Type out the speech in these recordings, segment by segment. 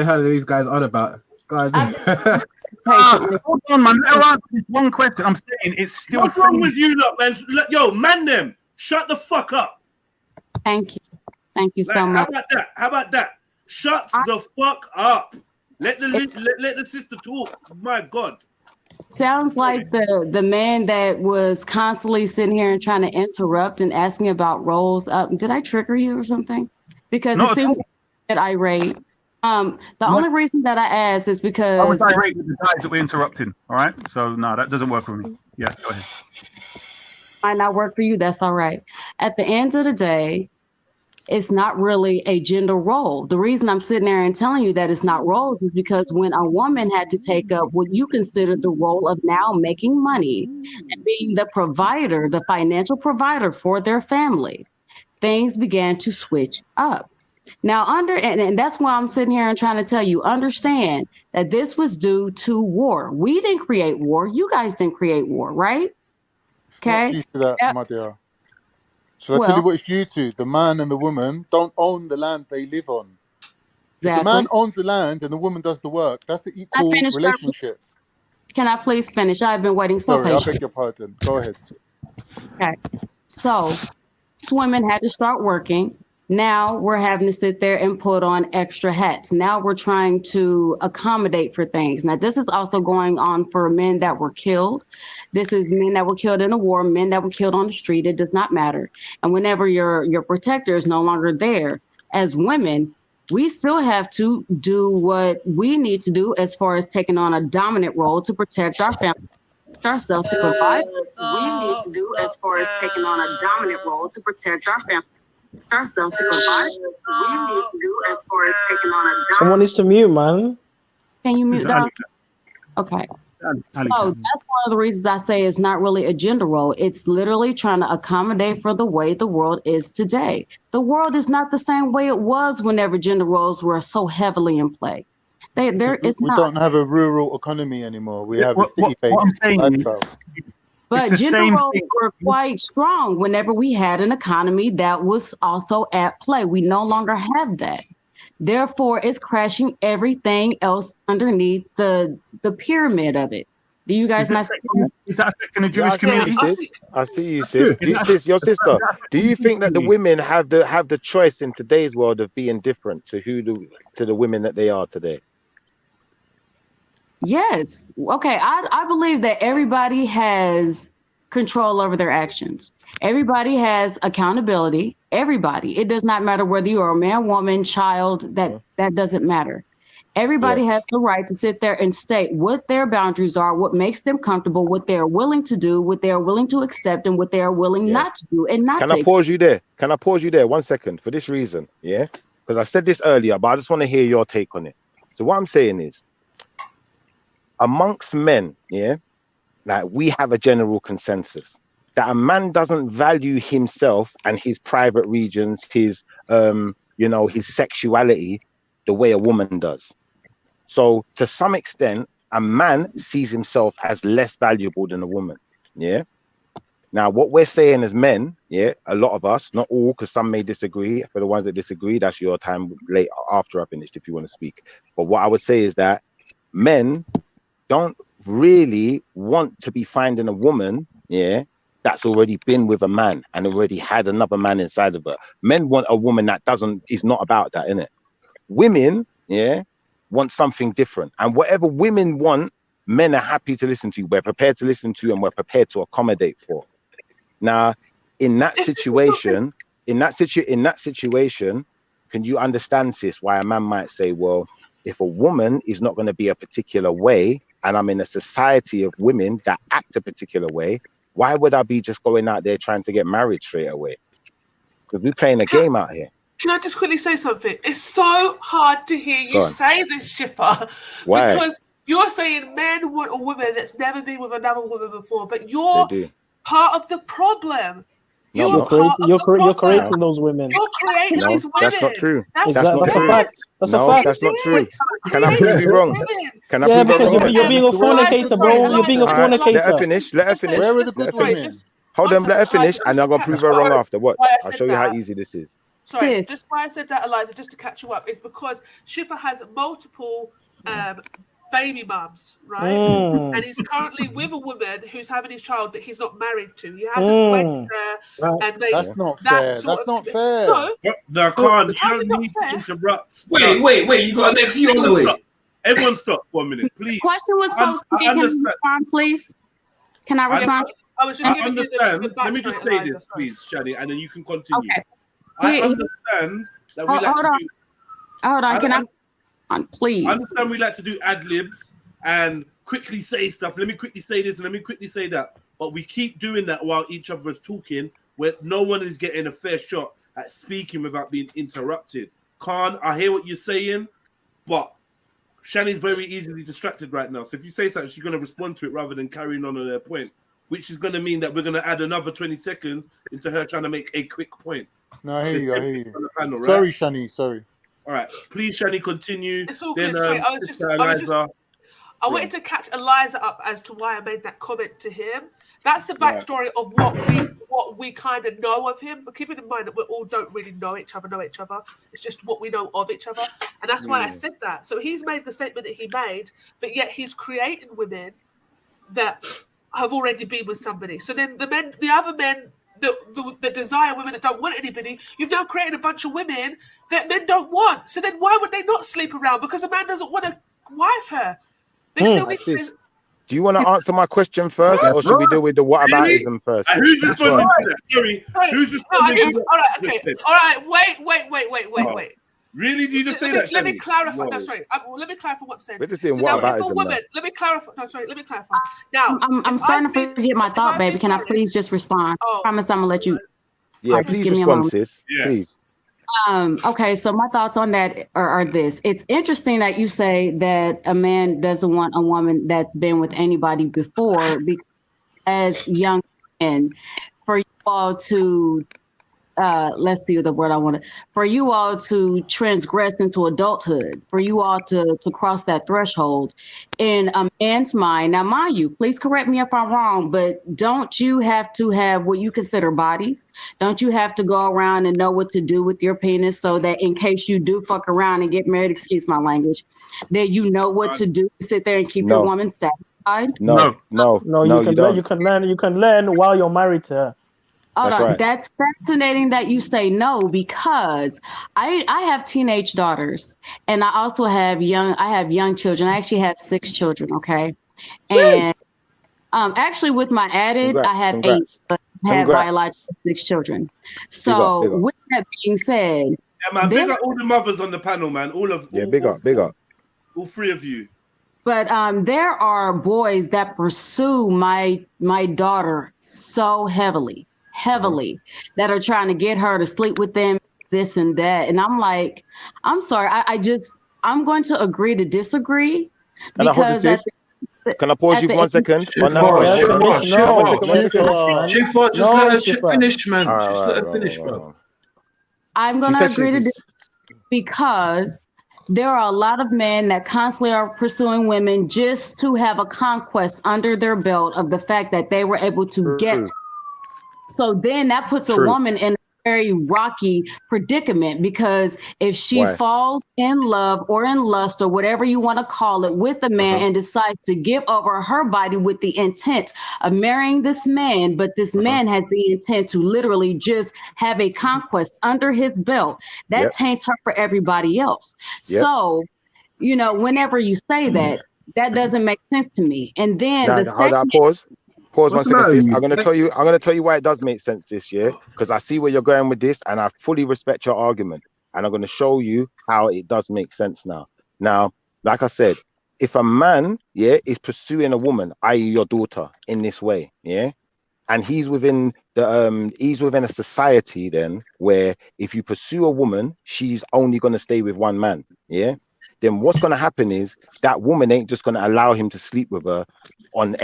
The hell are these guys on about? Guys. Hold on, man. Let her answer this one question. I'm saying it's still. What's wrong with you, lot, man? Yo, man, them. Shut the fuck up. Thank you so much. How about that? Shut the fuck up. Let the sister talk. My God. Sounds like the man that was constantly sitting here and trying to interrupt and asking about roles. Did I trigger you or something? Because it seems that irate. The only reason that I asked is because I was irate with the guys that we're interrupting. All right, so no, that doesn't work for me. Yeah, go ahead. Might not work for you. That's all right. At the end of the day, it's not really a gender role. The reason I'm sitting there and telling you that it's not roles is because when a woman had to take up what you consider the role of now making money and being the provider, the financial provider for their family, things began to switch up. Now, and that's why I'm sitting here and trying to tell you, understand that this was due to war. We didn't create war. You guys didn't create war, right? Okay. It's not due to that, my dear. Shall I tell you what it's due to? The man and the woman don't own the land they live on. Exactly. If the man owns the land and the woman does the work, that's an equal relationship. Can I please finish? I've been waiting so patiently. Sorry, I beg your pardon. Go ahead. Okay. So, these women had to start working. Now we're having to sit there and put on extra hats. Now we're trying to accommodate for things. Now, this is also going on for men that were killed. This is men that were killed in a war, men that were killed on the street. It does not matter. And whenever your protector is no longer there, as women, we still have to do what we need to do as far as taking on a dominant role to protect our family, ourselves, to provide what we need to do as far as taking on a dominant role to protect our family. Ourselves to provide what we need to do as far as taking on a someone needs to mute, man. Can you mute down? Okay. So that's one of the reasons I say it's not really a gender role. It's literally trying to accommodate for the way the world is today. The world is not the same way it was whenever gender roles were so heavily in play. We don't have a rural economy anymore. We have a city-based lifestyle. But gender roles were quite strong whenever we had an economy that was also at play. We no longer have that. Therefore, it's crashing everything else underneath the pyramid of it. Do you guys not see that? Is that affecting the Jewish community? I see you, sis. Your sister. Do you think that the women have the choice in today's world of being different to the women that they are today? Yes. Okay. I believe that everybody has control over their actions. Everybody has accountability. Everybody. It does not matter whether you are a man, woman, child. That doesn't matter. Everybody has the right to sit there and state what their boundaries are, what makes them comfortable, what they're willing to do, what they're willing to accept, and what they're willing not to do and not to accept. Can I pause you there 1 second for this reason? Yeah. Because I said this earlier, but I just want to hear your take on it. So what I'm saying is, amongst men, like we have a general consensus that a man doesn't value himself and his private regions, his sexuality the way a woman does. So to some extent, a man sees himself as less valuable than a woman. Yeah. Now, what we're saying as men, a lot of us, not all, because some may disagree. For the ones that disagree, that's your time later after I finished if you want to speak. But what I would say is that men don't really want to be finding a woman, that's already been with a man and already had another man inside of her. Men want a woman that is not about that, innit? Women, want something different. And whatever women want, men are happy to listen to. We're prepared to listen to and we're prepared to accommodate for. Now, in that situation, can you understand, sis, why a man might say, well, if a woman is not going to be a particular way, and I'm in a society of women that act a particular way, why would I be just going out there trying to get married straight away? Because we're playing a game out here. Can I just quickly say something? It's so hard to hear you say this, Schiffer. Why? Because you're saying men want a woman that's never been with another woman before, but you're part of the problem. You're creating those women. You're creating these women. That's not true. That's a fact. That's a fact. That's not true. Can I prove you wrong? Because you're being a fornicator, bro. You're being a fornicator. Let her finish. Where are the good women? Hold on, let her finish, and I'm gonna prove her wrong after. What? I'll show you how easy this is. Sorry, Sis. just why I said that, Eliza, just to catch you up, is because Shifa has multiple baby mums, right? And he's currently with a woman who's having his child that he's not married to. He hasn't wedded her, and they, that's not fair. That's not fair. No, I can't. You don't need to interrupt. Wait. You got an ex on the way. Everyone stop for a minute, please. The question was supposed to be, can you respond, please? Can I respond? I was just giving understand. you the Let me just say this, please, Shani, and then you can continue. Okay. I understand that we like to do... Hold on, can I... Please. I understand we like to do ad-libs and quickly say stuff. Let me quickly say this and let me quickly say that. But we keep doing that while each other is talking, where no one is getting a fair shot at speaking without being interrupted. Khan, I hear what you're saying, but Shani's very easily distracted right now. So if you say something, she's going to respond to it rather than carrying on her point, which is going to mean that we're going to add another 20 seconds into her trying to make a quick point. No, I hear you. Panel, right? Sorry, Shani, sorry. All right. Please, Shani, continue. It's all then, good. Sorry, I wanted to catch Eliza up as to why I made that comment to him. That's the backstory of what we kind of know of him. But keeping in mind that we all don't really know each other. It's just what we know of each other. And that's why I said that. So he's made the statement that he made, but yet he's creating women that have already been with somebody. So then the other men that desire women that don't want anybody, you've now created a bunch of women that men don't want. So then why would they not sleep around? Because a man doesn't want to wife her. They still need to... Do you want to answer my question first, or should we deal with the whataboutism first? Who's responding to that? Sorry. Who's responding to that? All right, okay. All right, wait. Really? Do you just say that? Let me clarify. No, sorry. Let me clarify what I'm saying. We're just doing whataboutism. Let me clarify. No, sorry. Let me clarify. Now, I'm starting to forget my thought, baby. Can I please just respond? I promise I'm gonna let you. Yeah, please respond, sis. Please. Okay, so my thoughts on that are this. It's interesting that you say that a man doesn't want a woman that's been with anybody before, because as young men, for you all to let's see the word I want to, for you all to transgress into adulthood, for you all to cross that threshold in a man's mind. Now, mind you, please correct me if I'm wrong, but don't you have to have what you consider bodies? Don't you have to go around and know what to do with your penis so that in case you do fuck around and get married, excuse my language, that you know what to do, sit there and keep your woman satisfied? No, you can learn while you're married to her. Hold on. That's fascinating that you say no, because I have teenage daughters and I also have young children. I actually have 6 children. Okay. And actually with my added, I have 8, but I have biological 6 children. So big up. With that being said, yeah, man, big up all the mothers on the panel, man. Big up. All 3 of you. But there are boys that pursue my daughter so heavily that are trying to get her to sleep with them, this and that. And I'm like, I'm sorry. I'm going to agree to disagree. Can I pause you for 1 second? Shifa, just let her finish, man. Just let her finish, bro. I'm going to agree to disagree because there are a lot of men that constantly are pursuing women just to have a conquest under their belt of the fact that they were able to get. So then that puts a woman in a very rocky predicament, because if she falls in love or in lust or whatever you want to call it with a man and decides to give over her body with the intent of marrying this man, but this man has the intent to literally just have a conquest under his belt, that taints her for everybody else. So, whenever you say that, that doesn't make sense to me. And then Pause 1 second, sis. I'm gonna tell you why it does make sense this year, because I see where you're going with this and I fully respect your argument, and I'm gonna show you how it does make sense now. Now, like I said, if a man is pursuing a woman, i.e. your daughter, in this way, and he's within a society then where if you pursue a woman, she's only gonna stay with one man, then what's gonna happen is that woman ain't just gonna allow him to sleep with her on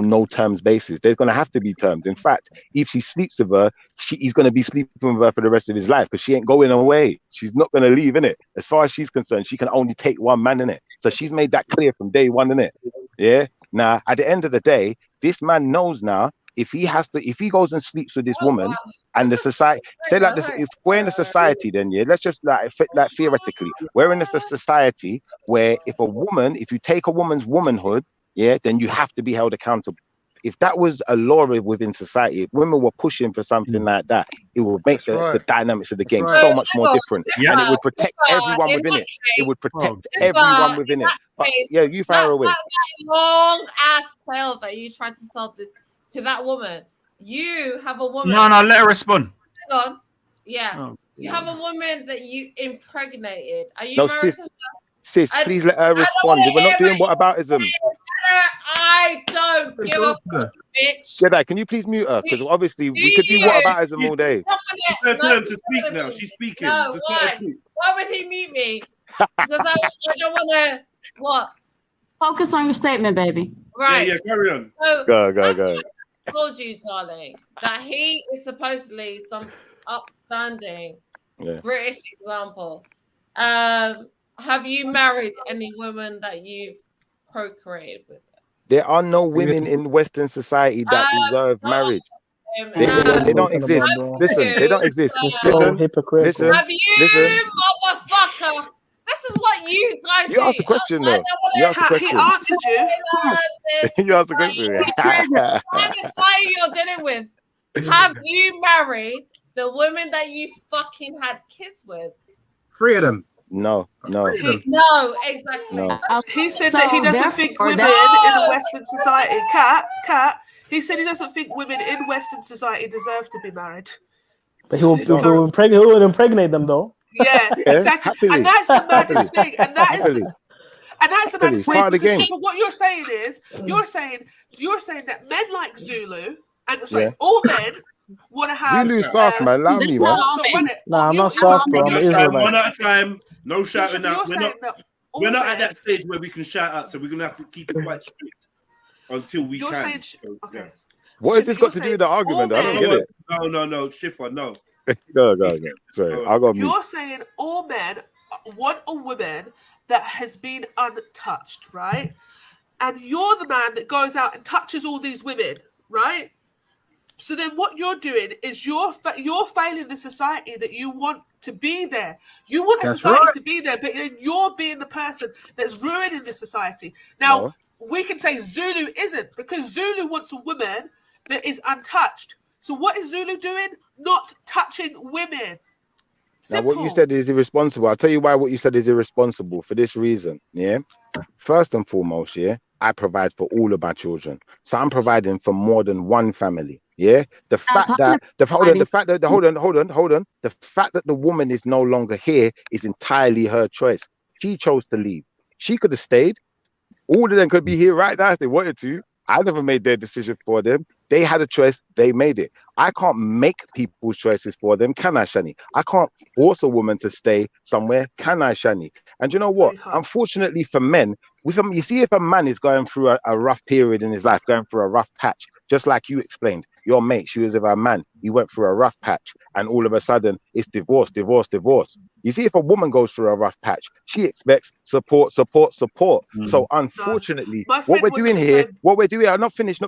no terms basis. There's gonna have to be terms. In fact, if she sleeps with her, he's gonna be sleeping with her for the rest of his life, because she ain't going away. She's not gonna leave, innit? As far as she's concerned, she can only take one man, innit? So she's made that clear from day one, innit? Yeah. Now, at the end of the day, this man knows now if he goes and sleeps with this woman, and the society say like this, if we're in a society, then let's just like theoretically, we're in a society where if you take a woman's womanhood, then you have to be held accountable. If that was a law within society, if women were pushing for something like that, it would make the dynamics of the game so much more different, and it would protect everyone within it. It would protect everyone within it. But, you fire away. That long ass tale that you tried to sell this to that woman. You have a woman. No, let her respond. Hang on. Yeah. Oh, you have a woman that you impregnated. Are you married sis, to her? Sis, please let her respond. We're not doing whataboutism. I don't give a fuck, bitch. Jedi, can you please mute her? Because obviously we could do whataboutism all day. It's her turn to speak now. She's speaking. No, why? Why would he mute me? Because I don't want to. What? Focus on your statement, baby. Right. Yeah, carry on. So, Go. I told you, darling, that he is supposedly some upstanding British example. Have you married any women that you've procreated with? There are no women in Western society that deserve marriage. They don't exist. Listen, they don't exist. Listen, have you, motherfucker? This is what you guys do. You asked the question, though. You asked the question. He answered you. You asked the question. What society you're dealing with? Have you married the women that you fucking had kids with? 3 of them. No, no, exactly. No. He said that he doesn't think women in a Western society, Cat. He said he doesn't think women in Western society deserve to be married. But he'll impregnate them, though. Yeah, exactly. Happily. And that's the maddest thing. And that's the maddest thing. Part of the game. Because what you're saying is, you're saying that men like Zulu, and all men want to have. Zulu soft, man. Allow me, man. Nah, I'm not soft, bro. I'm an Israelite. One at a time. No shouting out. We're not at that stage where we can shout out, so we're gonna have to keep it quite strict until we you're can. Saying, okay. What has this got to do with the argument? I don't get it. No, Shifa, no. Go. Sorry, I'll go. You're saying all men want a woman that has been untouched, right? And you're the man that goes out and touches all these women, right? So then what you're doing is you're failing the society that you want to be there. You want a society to be there, but then you're being the person that's ruining the society. Now, we can say Zulu isn't, because Zulu wants a woman that is untouched. So what is Zulu doing? Not touching women. Simple. Now, what you said is irresponsible. I'll tell you why what you said is irresponsible, for this reason, First and foremost, I provide for all of my children. So I'm providing for more than one family. The fact that the woman is no longer here is entirely her choice. She chose to leave. She could have stayed. All of them could be here right now if they wanted to. I never made their decision for them. They had a choice. They made it. I can't make people's choices for them, can I, Shani? I can't force a woman to stay somewhere, can I, Shani? And you know what? Unfortunately for men, you see, if a man is going through a rough period in his life, going through a rough patch, just like you explained, your mate, she was with a man, he went through a rough patch, and all of a sudden it's divorce. You see, if a woman goes through a rough patch, she expects support. So unfortunately, what we're doing here, I'm not finished.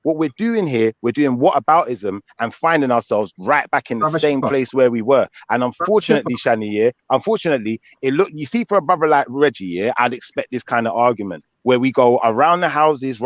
What we're doing here, we're doing whataboutism and finding ourselves right back in the same place where we were. And unfortunately, Shani, you see, for a brother like Reggie, I'd expect this kind of argument where we go around the houses